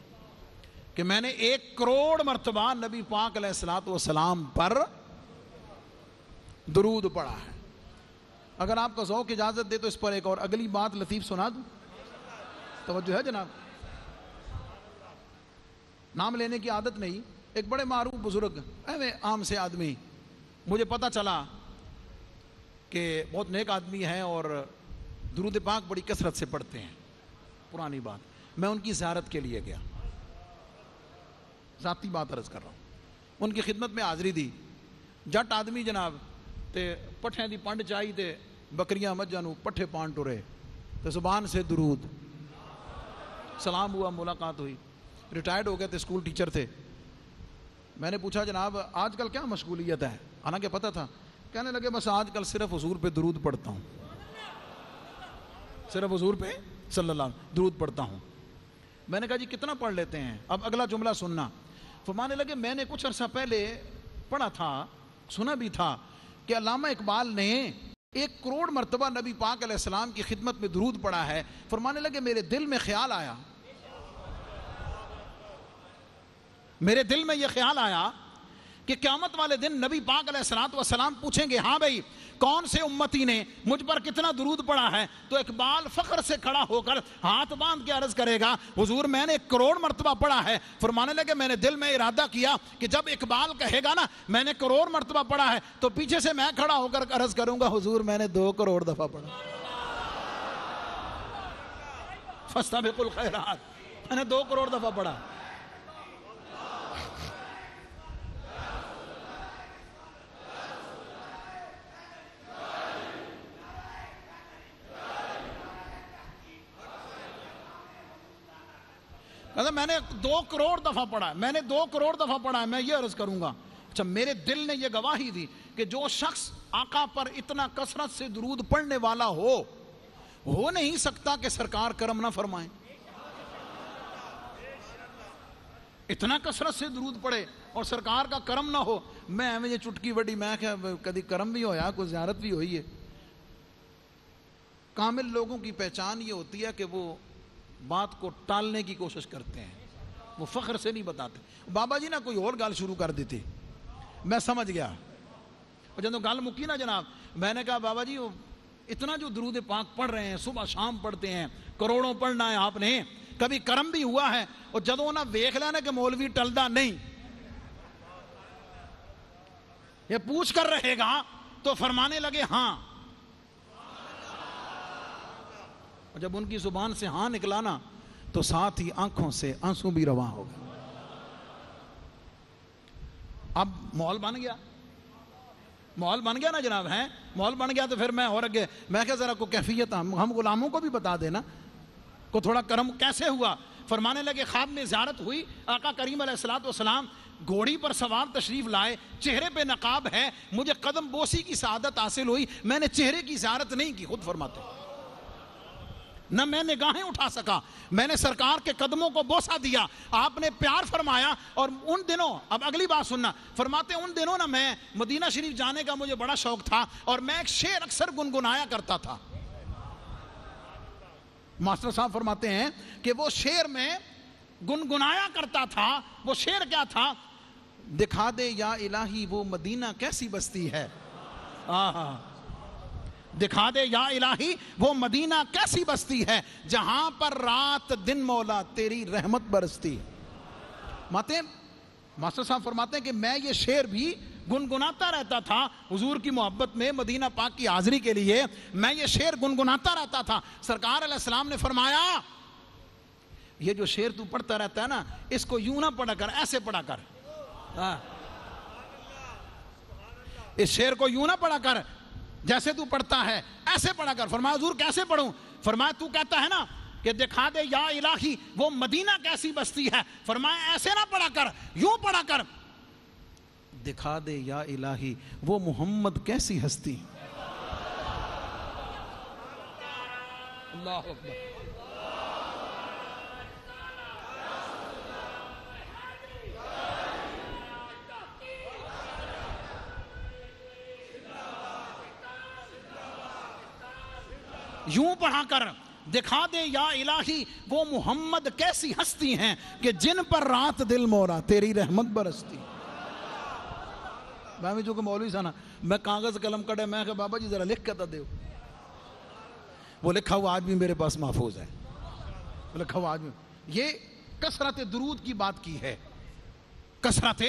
[SPEAKER 2] کہ میں نے 1 کروڑ مرتبہ نبی پاک علیہ الصلوۃ والسلام پر درود پڑھا ہے. اگر آپ کا ذوق اجازت دے تو اس پر ایک اور اگلی بات لطیف سنا دوں. توجہ ہے جناب؟ نام لینے کی عادت نہیں. ایک بڑے معروف بزرگ عام سے آدمی، مجھے پتہ چلا کہ بہت نیک آدمی ہیں اور درود پاک بڑی کثرت سے پڑھتے ہیں. پرانی بات، میں ان کی زیارت کے لیے گیا، ذاتی بات عرض کر رہا ہوں. ان کی خدمت میں حاضری دی. جٹ آدمی جناب تے پٹھیں دی پنڈ چاہی تے بکریاں مجھاں نو پٹھے پان ٹرے تے زبان سے درود. سلام ہوا، ملاقات ہوئی. ریٹائرڈ ہو گئے تھے، اسکول ٹیچر تھے. میں نے پوچھا جناب آج کل کیا مشغولیت ہے؟ حالانکہ پتہ تھا. کہنے لگے بس آج کل صرف حضور پہ درود پڑھتا ہوں، صرف حضور پہ صلی اللہ علیہ وسلم درود پڑھتا ہوں. میں نے کہا جی کتنا پڑھ لیتے ہیں؟ اب اگلا جملہ سننا. فرمانے لگے میں نے کچھ عرصہ پہلے پڑھا تھا، سنا بھی تھا کہ علامہ اقبال نے 1 کروڑ مرتبہ نبی پاک علیہ السلام کی خدمت میں درود پڑھا ہے. فرمانے لگے میرے دل میں خیال آیا، میرے دل میں یہ خیال آیا کہ قیامت والے دن نبی پاک علیہ الصلوۃ والسلام پوچھیں گے ہاں بھائی کون سے امتی نے مجھ پر کتنا درود پڑھا ہے؟ تو اقبال فخر سے کھڑا ہو کر ہاتھ باندھ کے عرض کرے گا حضور میں نے 1 کروڑ مرتبہ پڑھا ہے. فرمانے لگے میں نے دل میں ارادہ کیا کہ جب اقبال کہے گا نا میں نے 1 کروڑ مرتبہ پڑھا ہے تو پیچھے سے میں کھڑا ہو کر عرض کروں گا حضور میں نے 2 کروڑ دفعہ پڑھا. فاستبقوا الخیرات، میں نے 2 کروڑ دفعہ پڑھا. میں نے 2 کروڑ دفعہ پڑھا ہے، میں نے 2 کروڑ دفعہ پڑھا ہے. میں یہ عرض کروں گا اچھا میرے دل نے یہ گواہی دی کہ جو شخص آقا پر اتنا کثرت سے درود پڑھنے والا ہو نہیں سکتا کہ سرکار کرم نہ فرمائیں. اتنا کثرت سے درود پڑھے اور سرکار کا کرم نہ ہو. میں یہ چٹکی وڈی میں کہ کدی کرم بھی ہویا، کوئی زیارت بھی ہوئی ہے. کامل لوگوں کی پہچان یہ ہوتی ہے کہ وہ بات کو ٹالنے کی کوشش کرتے ہیں، وہ فخر سے نہیں بتاتے. بابا جی نا کوئی اور گل شروع کر دی تھی، میں سمجھ گیا. اور جب گل مکی نا جناب میں نے کہا بابا جی اتنا جو درود پاک پڑھ رہے ہیں صبح شام پڑھتے ہیں، کروڑوں پڑھنا ہے آپ نے، کبھی کرم بھی ہوا ہے؟ اور جدوں نہ ویکھ لینا کہ مولوی ٹلدا نہیں، یہ پوچھ کر رہے گا تو فرمانے لگے ہاں. اور جب ان کی زبان سے ہاں نکلانا تو ساتھ ہی آنکھوں سے آنسو بھی رواں ہو گئے. اب ماحول بن گیا، ماحول بن گیا نا جناب، ہیں ماحول بن گیا. تو پھر میں اور اگے میں کہ ذرا کو کیفیت ہم غلاموں کو بھی بتا دینا کو تھوڑا کرم کیسے ہوا. فرمانے لگے خواب میں زیارت ہوئی، آقا کریم علیہ الصلوۃ والسلام گھوڑی پر سوار تشریف لائے، چہرے پہ نقاب ہے، مجھے قدم بوسی کی سعادت حاصل ہوئی. میں نے چہرے کی زیارت نہیں کی، خود فرماتے نہ میں نگاہیں اٹھا سکا. میں نے سرکار کے قدموں کو بوسہ دیا, آپ نے پیار فرمایا. اور ان دنوں, اب اگلی بات سننا, فرماتے ان دنوں نا میں مدینہ شریف جانے کا مجھے بڑا شوق تھا اور میں ایک شعر اکثر گنگنایا کرتا تھا. ماسٹر صاحب فرماتے ہیں کہ وہ شعر میں گنگنایا کرتا تھا. وہ شعر کیا تھا؟ دکھا دے یا الہی وہ مدینہ کیسی بستی ہے. دکھا دے یا الہی وہ مدینہ کیسی بستی ہے جہاں پر رات دن مولا تیری رحمت برستی. ماسٹر صاحب فرماتے ہیں کہ میں یہ شعر بھی گنگناتا رہتا تھا حضور کی محبت میں, مدینہ پاک کی حاضری کے لیے میں یہ شعر گنگناتا رہتا تھا. سرکار علیہ السلام نے فرمایا یہ جو شعر تو پڑھتا رہتا ہے نا, اس کو یوں نہ پڑھا کر, ایسے پڑھا کر. اس شعر کو یوں نہ پڑھا کر جیسے تو پڑھتا ہے, ایسے پڑھا کر. فرمایا حضور کیسے پڑھوں؟ فرمایا تو کہتا ہے نا کہ دکھا دے یا الہی وہ مدینہ کیسی بستی ہے. فرمایا ایسے نہ پڑھا کر, یوں پڑھا کر, دکھا دے یا الہی وہ محمد کیسی ہستی. اللہ اکبر. یوں پڑھا کر, دکھا دے یا الہی وہ محمد کیسی ہستی ہیں کہ جن پر رات دل مولا تیری رحمت برستی. میں بھی جو کہ مولوی تھا نا, میں کاغذ قلم کڑے, میں کہ بابا جی ذرا لکھ کے تو دیو. وہ لکھا ہوا آج بھی میرے پاس محفوظ ہے. لکھا ہوا آج بھی. یہ کثرت درود کی بات کی ہے, کثرت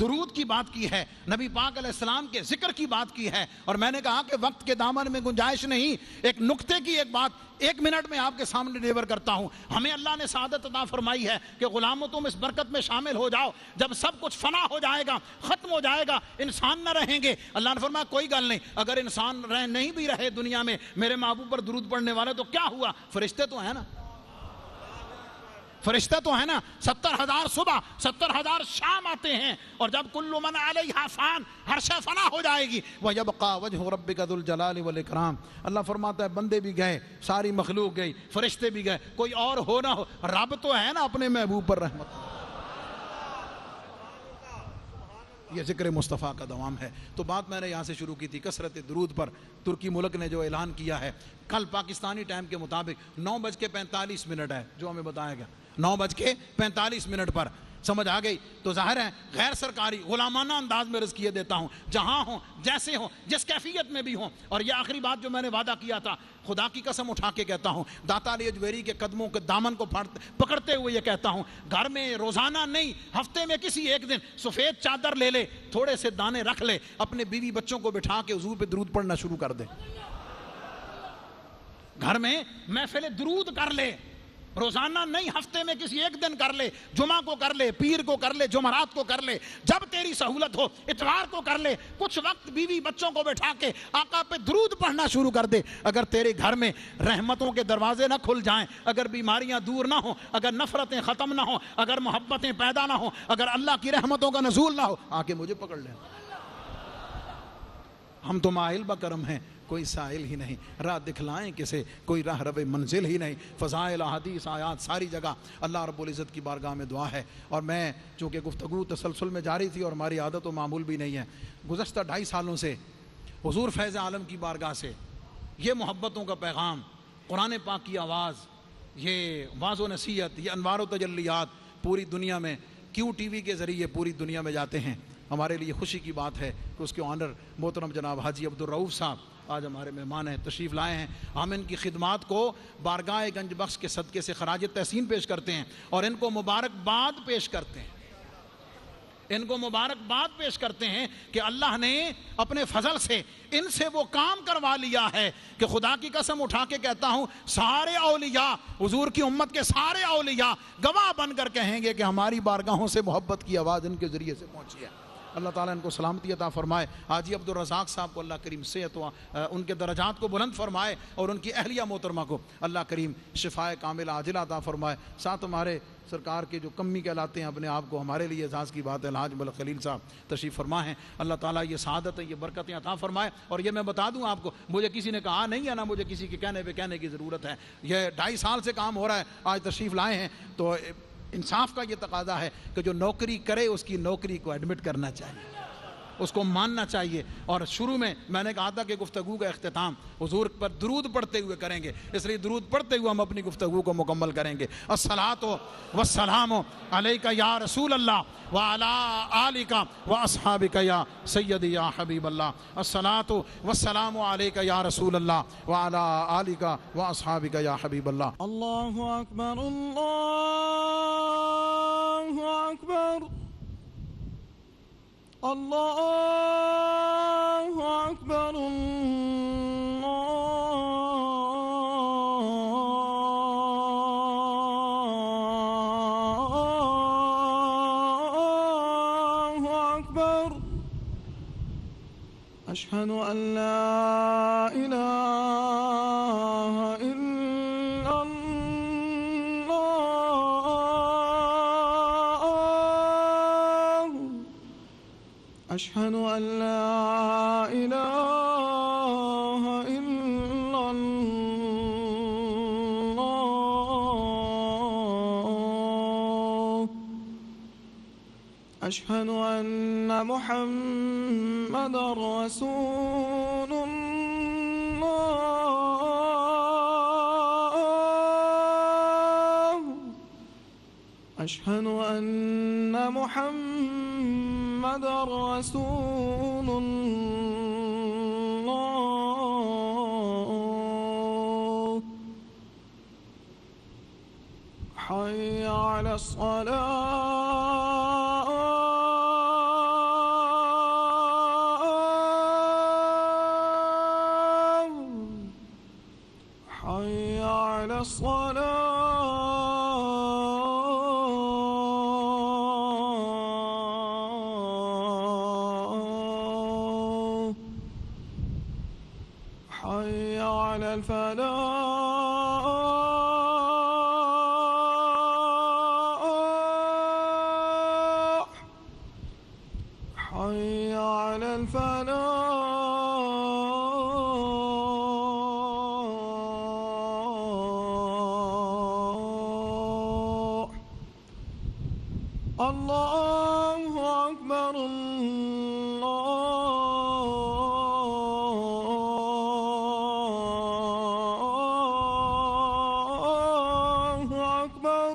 [SPEAKER 2] درود کی بات کی ہے, نبی پاک علیہ السلام کے ذکر کی بات کی ہے. اور میں نے کہا کہ وقت کے دامن میں گنجائش نہیں, ایک نقطے کی ایک بات 1 منٹ میں آپ کے سامنے ڈیلیور کرتا ہوں. ہمیں اللہ نے سعادت عطا فرمائی ہے کہ غلاموں تم اس برکت میں شامل ہو جاؤ. جب سب کچھ فنا ہو جائے گا, ختم ہو جائے گا, انسان نہ رہیں گے, اللہ نے فرمایا کوئی گل نہیں, اگر انسان نہیں بھی رہے دنیا میں, میرے محبوب پر درود پڑھنے والے تو کیا ہوا, فرشتے تو ہیں نا, فرشتے تو ہے نا. 70,000 صبح 70,000 شام آتے ہیں, اور جب کل من علیہا فان, ہر شے فنا ہو جائے گی, وَيَبْقَى وَجْهُ رَبِّكَ ذُو الْجَلَالِ وَالْإِكْرَامِ. اللہ فرماتا ہے بندے بھی گئے, ساری مخلوق گئی, فرشتے بھی گئے, کوئی اور ہو نہ ہو, رب تو ہے نا اپنے محبوب پر رحمت. یہ ذکر مصطفیٰ کا دوام ہے. تو بات میں نے یہاں سے شروع کی تھی کثرت درود پر. ترکی ملک نے جو اعلان کیا ہے, کل پاکستانی ٹائم کے مطابق 9:45 ہے جو ہمیں بتایا گیا, 9:45 پر. سمجھ آ گئی؟ تو ظاہر ہے غیر سرکاری غلامانہ انداز میں رزقیے دیتا ہوں, جہاں ہوں, جیسے ہوں, جس کیفیت میں بھی ہوں. اور یہ آخری بات جو میں نے وعدہ کیا تھا, خدا کی قسم اٹھا کے کہتا ہوں, داتا علی اجویری کے قدموں کے دامن کو پکڑتے ہوئے یہ کہتا ہوں, گھر میں روزانہ نہیں, ہفتے میں کسی ایک دن سفید چادر لے لے, تھوڑے سے دانے رکھ لے, اپنے بیوی بچوں کو بٹھا کے حضور پہ درود پڑھنا شروع کر دے. گھر میں محفل درود کر لے, روزانہ نہیں, ہفتے میں کسی ایک دن کر لے, جمعہ کو کر لے, پیر کو کر لے, جمعرات کو کر لے, جب تیری سہولت ہو, اتوار کو کر لے. کچھ وقت بیوی بچوں کو بٹھا کے آقا پہ درود پڑھنا شروع کر دے. اگر تیرے گھر میں رحمتوں کے دروازے نہ کھل جائیں, اگر بیماریاں دور نہ ہوں, اگر نفرتیں ختم نہ ہوں, اگر محبتیں پیدا نہ ہوں, اگر اللہ کی رحمتوں کا نزول نہ ہو, آ کے مجھے پکڑ لیں. ہم تو مائل بکرم ہیں, کوئی سائل ہی نہیں, راہ دکھلائیں کسے, کوئی راہ رو منزل ہی نہیں. فضائل احادیث آیات ساری جگہ اللہ رب العزت کی بارگاہ میں دعا ہے. اور میں چونکہ گفتگو تسلسل میں جاری تھی اور ہماری عادت و معمول بھی نہیں ہے, گزشتہ 2.5 سالوں سے حضور فیض عالم کی بارگاہ سے یہ محبتوں کا پیغام, قرآن پاک کی آواز, یہ واعظ و نصیحت, یہ انوار و تجلیات پوری دنیا میں QTV کے ذریعے پوری دنیا میں جاتے ہیں. ہمارے لیے خوشی کی بات ہے کہ اس کے آنر محترم جناب حاجی عبدالرؤوف صاحب آج ہمارے مہمان ہیں, تشریف لائے ہیں. ہم ان کی خدمات کو بارگاہ گنج بخش کے صدقے سے خراج تحسین پیش کرتے ہیں اور ان کو مبارکباد پیش کرتے ہیں. ان کو مبارکباد پیش کرتے ہیں کہ اللہ نے اپنے فضل سے ان سے وہ کام کروا لیا ہے کہ خدا کی قسم اٹھا کے کہتا ہوں, سارے اولیاء, حضور کی امت کے سارے اولیاء گواہ بن کر کہیں گے کہ ہماری بارگاہوں سے محبت کی آواز ان کے ذریعے سے پہنچی ہے. اللہ تعالیٰ ان کو سلامتی عطا فرمائے. حاجی عبدالرزاق صاحب کو اللہ کریم صحت و ان کے درجات کو بلند فرمائے, اور ان کی اہلیہ محترمہ کو اللہ کریم شفائے کاملہ عاجلہ عطا فرمائے. ساتھ ہمارے سرکار کے جو کمی کہلاتے ہیں اپنے آپ کو, ہمارے لیے اعزاز کی بات ہے, الحاج ملک خلیل صاحب تشریف فرما ہیں. اللہ تعالیٰ یہ سعادت ہے, یہ برکتیں عطا فرمائے. اور یہ میں بتا دوں آپ کو, مجھے کسی نے کہا نہیں ہے نا, مجھے کسی کے کہنے پہ کہنے کی ضرورت ہے. یہ 2.5 سال سے کام ہو رہا ہے, آج تشریف لائے ہیں, تو انصاف کا یہ تقاضا ہے کہ جو نوکری کرے اس کی نوکری کو ایڈمٹ کرنا چاہیے, اس کو ماننا چاہیے. اور شروع میں نے کہا تھا کہ گفتگو کا اختتام حضور پر درود پڑھتے ہوئے کریں گے, اس لیے درود پڑھتے ہوئے ہم اپنی گفتگو کو مکمل کریں گے. الصلاۃ والسلام علیک یا رسول اللہ وعلی آلک واصحابک یا سیدی یا حبیب اللہ. الصلاۃ والسلام علیک یا رسول اللہ وعلی آلک واصحابک یا حبیب اللہ.
[SPEAKER 3] اللہ اکبر, اللہ اکبر, اللہ اکبر, اللہ اکبر. اشہد ان لا الہ الا اللہ, اشہد ان لا الہ الا اللہ, اشہد ان محمد رسول اللہ, اشہد ان محمد رسول اللہ. حي على الصلاة, حي على الصلاة, حي على الفلاح, حي على الفلاح. اللہ اکبر, اللہ اکبر,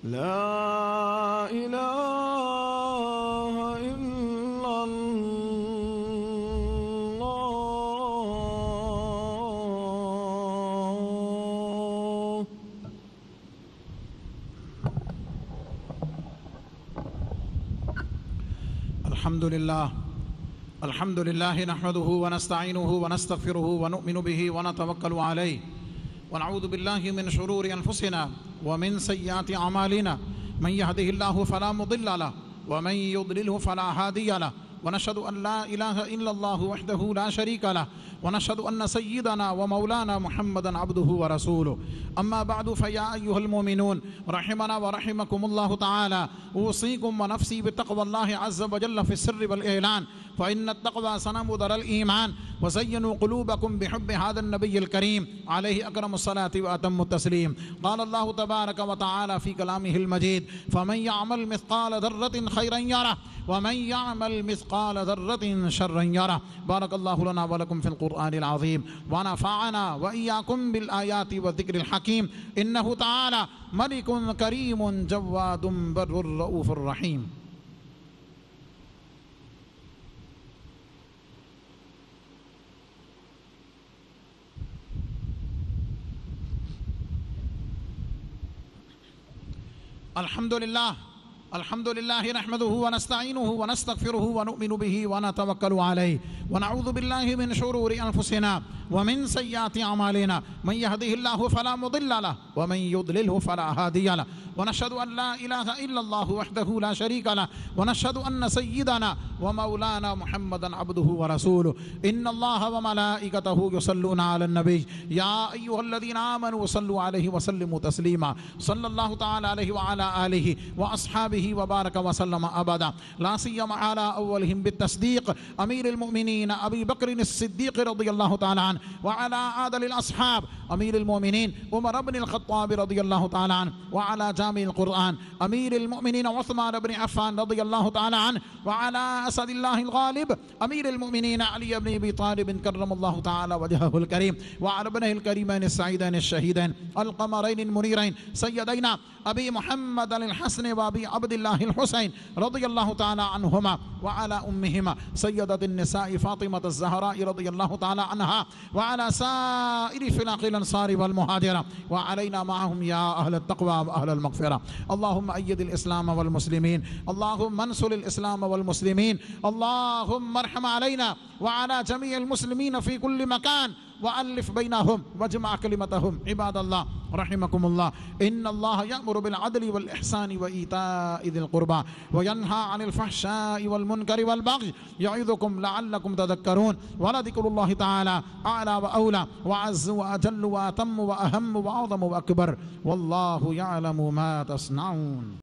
[SPEAKER 3] لا الہ الا اللہ.
[SPEAKER 2] الحمد لله نحمده ونستعينه ونستغفره ونؤمن به ونتوكل عليه ونعوذ بالله من شرور أنفسنا ومن سيئات أعمالنا. من يهده الله فلا مضل له ومن يضلله فلا هادي له, ونشهد أن لا إله إلا الله وحده لا شريك له, ونشهد أن سيدنا ومولانا محمدا عبده ورسوله. أما بعد فيا أيها المؤمنون رحمنا ورحمكم الله تعالى, أوصيكم ونفسي بتقوى الله عز وجل في السر والإعلان, فإن التقوى صنم در الإيمان, وزينوا قلوبكم بحب هذا النبي الكريم عليه أكرم الصلاة وأتم التسليم. قال الله تبارك وتعالى في كلامه المجيد, فمن يعمل مثقال ذرة خيرا يره ومن يعمل مثقال ذرة شرا يره. بارك الله لنا ولكم في القرآن العظيم, ونفعنا وإياكم بالآيات والذكر الحكيم. إنه تعالى ملك كريم جواد بر رؤوف رحيم. الحمد لله نحمده ونستعينه ونستغفره ونؤمن به ونتوكل عليه ونعوذ بالله من شرور أنفسنا ومن سيئات أعمالنا من يهده الله فلا مضل له ومن يضلله فلا هادي له ونشهد أن لا إله إلا الله وحده لا شريك له ونشهد أن سيدنا ومولانا محمدا عبده ورسوله إن الله وملائكته يصلون على النبي يا أيها الذين آمنوا صلوا عليه وسلموا تسليما صلى الله تعالى عليه وعلى آله وأصحابه وبارك وسلم أبدا لا سيما على أولهم بالتصديق أمير المؤمنين أبي بكر الصديق رضي الله تعالى عنه وعلى عادل الأصحاب أمير المؤمنين عمر بن الخطاب رضي الله تعالى عنه وعلى جامع القرآن أمير المؤمنين عثمان بن عفان رضي الله تعالى عنه وعلى أسد الله الغالب أمير المؤمنين علي بن أبي طالب كرم الله تعالى وجهه الكريم وعلى ابنه الكريمين السعيدين الشهيدين القمرين المنيرين سيدينا أبي محمد الحسن وأبي عبد الله الحسين رضي الله تعالى عنهما وعلى أمهما سيدة النساء فاطمة الزهراء رضي الله تعالى عنها وعلى سائر فلاق الأنصار والمهاجرة وعلينا معهم يا أهل التقوى وأهل المغفرة اللهم أيد الإسلام والمسلمين اللهم انصر الإسلام والمسلمين اللهم ارحم علينا وعلى جميع المسلمين في كل مكان وألف بينهم واجمع كلمتهم عباد الله رحمكم الله إن الله يأمر بالعدل والإحسان وإيتاء ذي القربى وينهى عن الفحشاء والمنكر والبغي يعظكم لعلكم تذكرون ولذكر الله تعالى أعلى وأولى وأعز وأجل وأتم وأهم وأعظم وأكبر والله يعلم ما تصنعون.